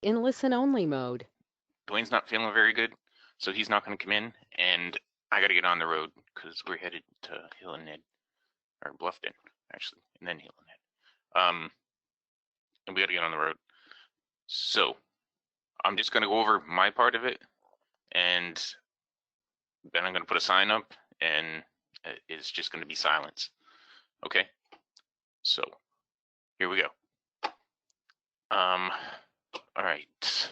in listen-only mode. Dwayne's not feeling very good, so he's not going to come in, and I got to get on the road because we're headed to Hill and Ned, or Bluffton, actually, and then Hill and Ned. And we got to get on the road. So I'm just going to go over my part of it, and then I'm going to put a sign up, and it's just going to be silence. Okay? So here we go. All right.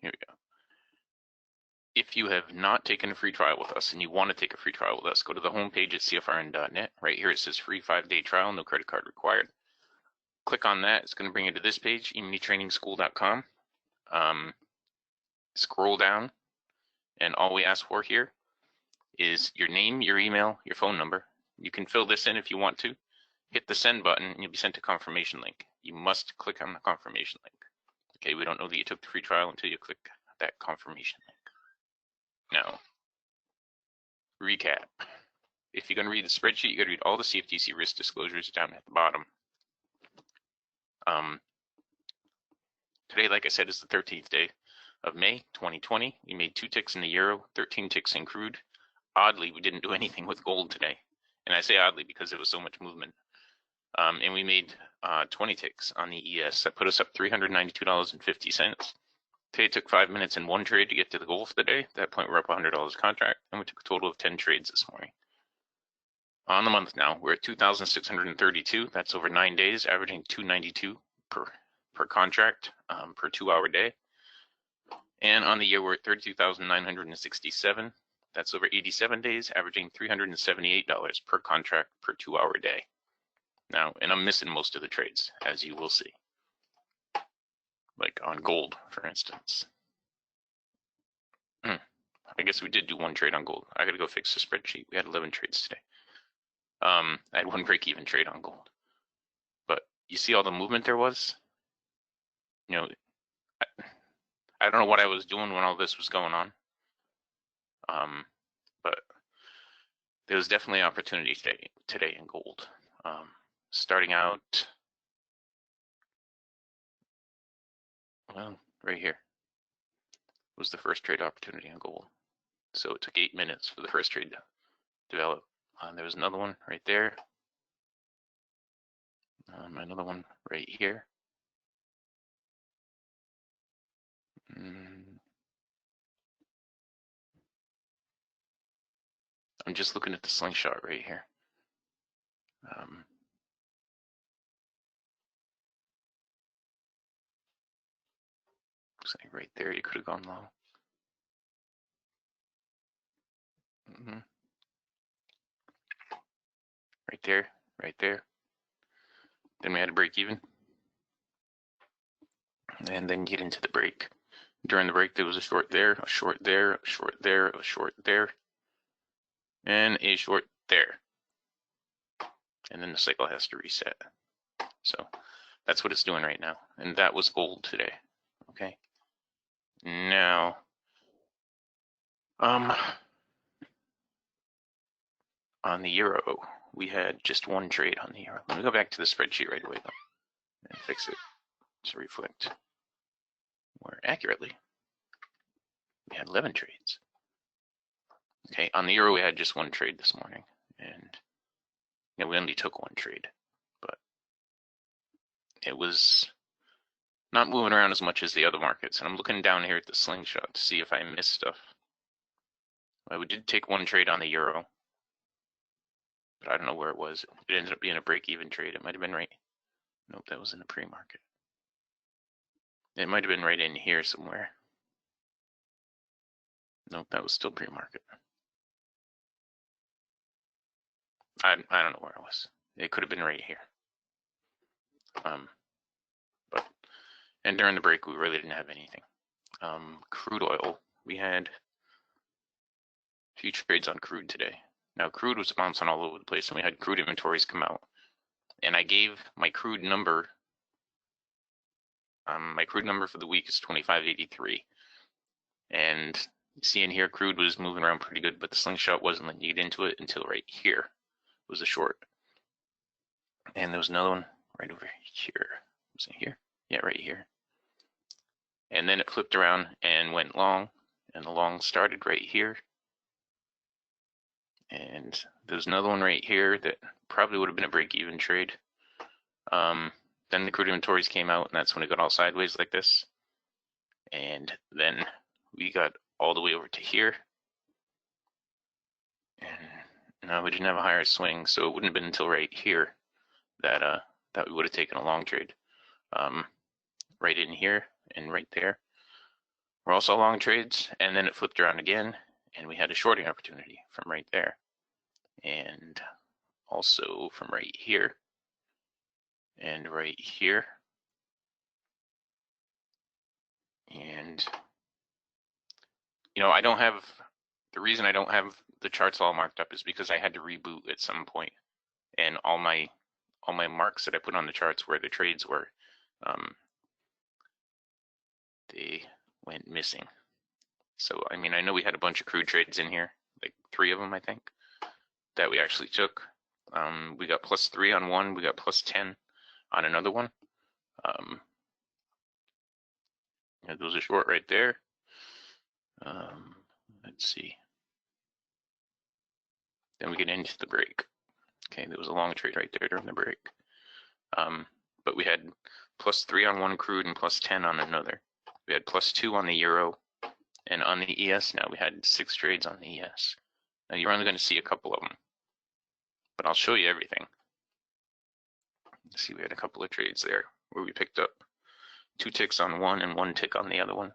Here we go. If you have not taken a free trial with us and you want to take a free trial with us, go to the homepage at CFRN.net. Right here it says free 5-day trial, no credit card required. Click on that. It's going to bring you to this page, EminiTrainingschool.com. Scroll down, and all we ask for here is your name, your email, your phone number. You can fill this in if you want to. Hit the send button, and you'll be sent a confirmation link. You must click on the confirmation link. Okay, we don't know that you took the free trial until you click that confirmation link. Now, recap. If you're going to read the spreadsheet, you got to read all the CFTC risk disclosures down at the bottom. Today, like I said, is the 13th day of May 2020. We made 2 ticks in the euro, 13 ticks in crude. Oddly, we didn't do anything with gold today. And I say oddly because there was so much movement. And we made 20 ticks on the ES. That put us up $392.50. Today it took 5 minutes in one trade to get to the goal for the day. At that point, we're up $100 a contract, and we took a total of 10 trades this morning. On the month now, we're at 2,632. That's over 9 days, averaging $292 per contract per 2-hour day. And on the year, we're at 32,967. That's over 87 days, averaging $378 per contract per 2-hour day. Now, and I'm missing most of the trades, as you will see. Like on gold, for instance. I guess we did do 1 trade on gold. I gotta go fix the spreadsheet. We had 11 trades today. I had 1 break-even trade on gold. But you see all the movement there was? You know, I don't know what I was doing when all this was going on. But there was definitely opportunity today in gold. Starting out, well, right here was the first trade opportunity on gold. So it took 8 minutes for the first trade to develop. There was another one right there. Another one right here. I'm just looking at the slingshot right here. Looks like right there you could have gone low. Right there, right there. Then we had a break even. And then get into the break. During the break, there was a short there, a short there, a short there, a short there, and a short there. And then the cycle has to reset. So that's what it's doing right now. And that was gold today. Okay. Now, on the euro, we had just 1 trade on the euro. Let me go back to the spreadsheet right away though and fix it to reflect more accurately. We had 11 trades. Okay, on the euro we had just 1 trade this morning, and we only took 1 trade, but it was not moving around as much as the other markets. And I'm looking down here at the slingshot to see if I missed stuff. Well, we did take 1 trade on the euro, but I don't know where it was. It ended up being a break-even trade. It might have been right. Nope, that was in the pre-market. It might have been right in here somewhere. Nope, that was still pre-market. I don't know where it was. It could have been right here. And during the break, we really didn't have anything. Crude oil, we had a few trades on crude today. Now, crude was bouncing all over the place, and we had crude inventories come out. And I gave my crude number. My crude number for the week is 25.83. And you see in here, crude was moving around pretty good, but the slingshot wasn't letting you get into it until right here was a short. And there was another one right over here. Was it here? Yeah, right here. And then it flipped around and went long, and the long started right here. And there's another one right here that probably would have been a break-even trade. Then the crude inventories came out, and that's when it got all sideways like this. And then we got all the way over to here. And no, we didn't have a higher swing, so it wouldn't have been until right here that that we would have taken a long trade. Right in here and right there were also long trades, and then it flipped around again, and we had a shorting opportunity from right there, and also from right here, and right here, and I don't have, the reason I don't have the charts all marked up is because I had to reboot at some point, and all my marks that I put on the charts where the trades were, they went missing. So I mean, I know we had a bunch of crude trades in here, like 3 of them I think, that we actually took. We got +3 on one, we got +10 on another one. Those are short right there. Let's see. Then we get into the break. Okay, there was a long trade right there during the break. But we had +3 on one crude and +10 on another. We had +2 on the euro, and on the ES now we had 6 trades on the ES. Now you're only going to see a couple of them, but I'll show you everything. See, we had a couple of trades there where we picked up 2 ticks on one and 1 tick on the other one.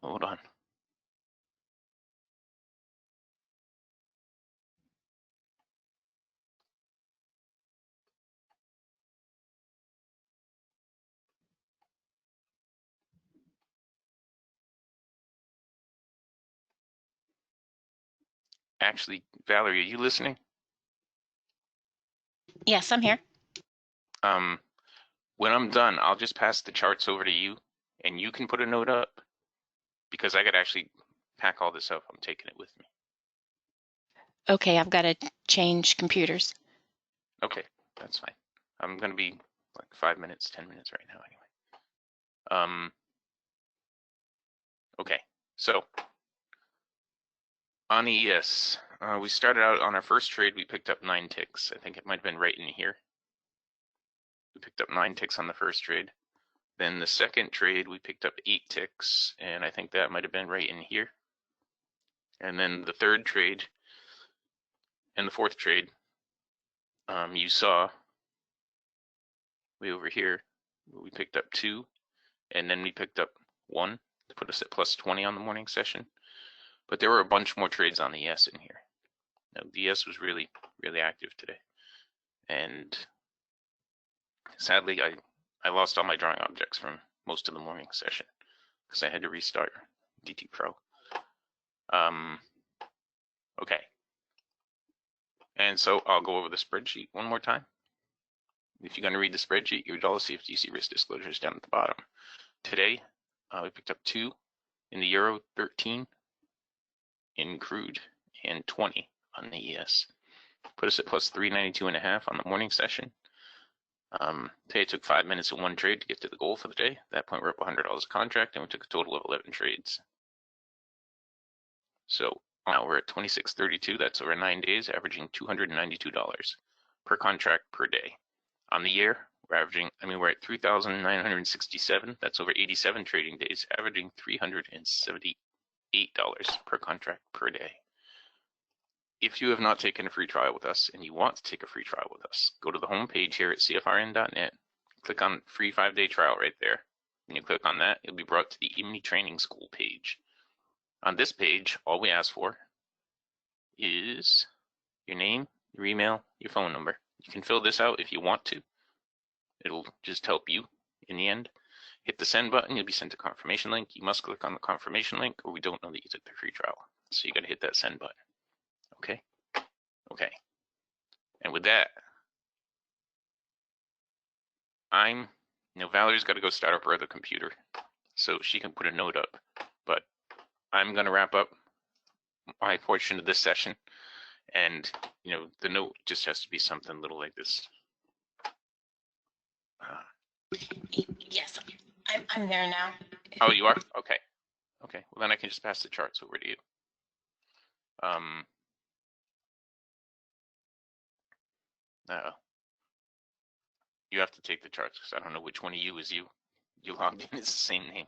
Hold on. Actually, Valerie, are you listening? Yes, I'm here. When I'm done, I'll just pass the charts over to you, and you can put a note up, because I got to actually pack all this up. I'm taking it with me. Okay, I've got to change computers. Okay, that's fine. I'm going to be like 5 minutes, 10 minutes right now anyway. Okay, so on ES, we started out on our first trade, we picked up 9 ticks. I think it might have been right in here. We picked up 9 ticks on the first trade. Then the second trade, we picked up 8 ticks, and I think that might have been right in here. And then the third trade and the fourth trade, you saw way over here, we picked up 2, and then we picked up 1 to put us at +20 on the morning session. But there were a bunch more trades on the ES in here. Now, the ES was really, really active today. And sadly, I lost all my drawing objects from most of the morning session because I had to restart DT Pro. Okay. And so I'll go over the spreadsheet one more time. If you're going to read the spreadsheet, your $CFTC risk disclosure is down at the bottom. Today, we picked up 2 in the euro, 13 in crude, and 20 on the ES. Put us at +392.5 on the morning session. Today it took 5 minutes and 1 trade to get to the goal for the day. At that point, we're up $100 a contract, and we took a total of 11 trades. So now we're at 26.32. That's over 9 days, averaging $292 per contract per day. On the year, we're at 3,967. That's over 87 trading days, averaging $378 per contract per day. If you have not taken a free trial with us and you want to take a free trial with us, go to the home page here at CFRN.net, click on free 5-day trial right there. When you click on that, you'll be brought to the Emini Training School page. On this page, all we ask for is your name, your email, your phone number. You can fill this out if you want to. It'll just help you in the end. Hit the send button, you'll be sent a confirmation link. You must click on the confirmation link or we don't know that you took the free trial. So you gotta hit that send button. Okay? Okay. And with that, Valerie's got to go start up her other computer so she can put a note up. But I'm going to wrap up my portion of this session. And, the note just has to be something little like this. Yes, I'm there now. Oh, you are? Okay. Okay. Well, then I can just pass the charts over to you. You have to take the charts because I don't know which one of you is you. You logged in as the same name.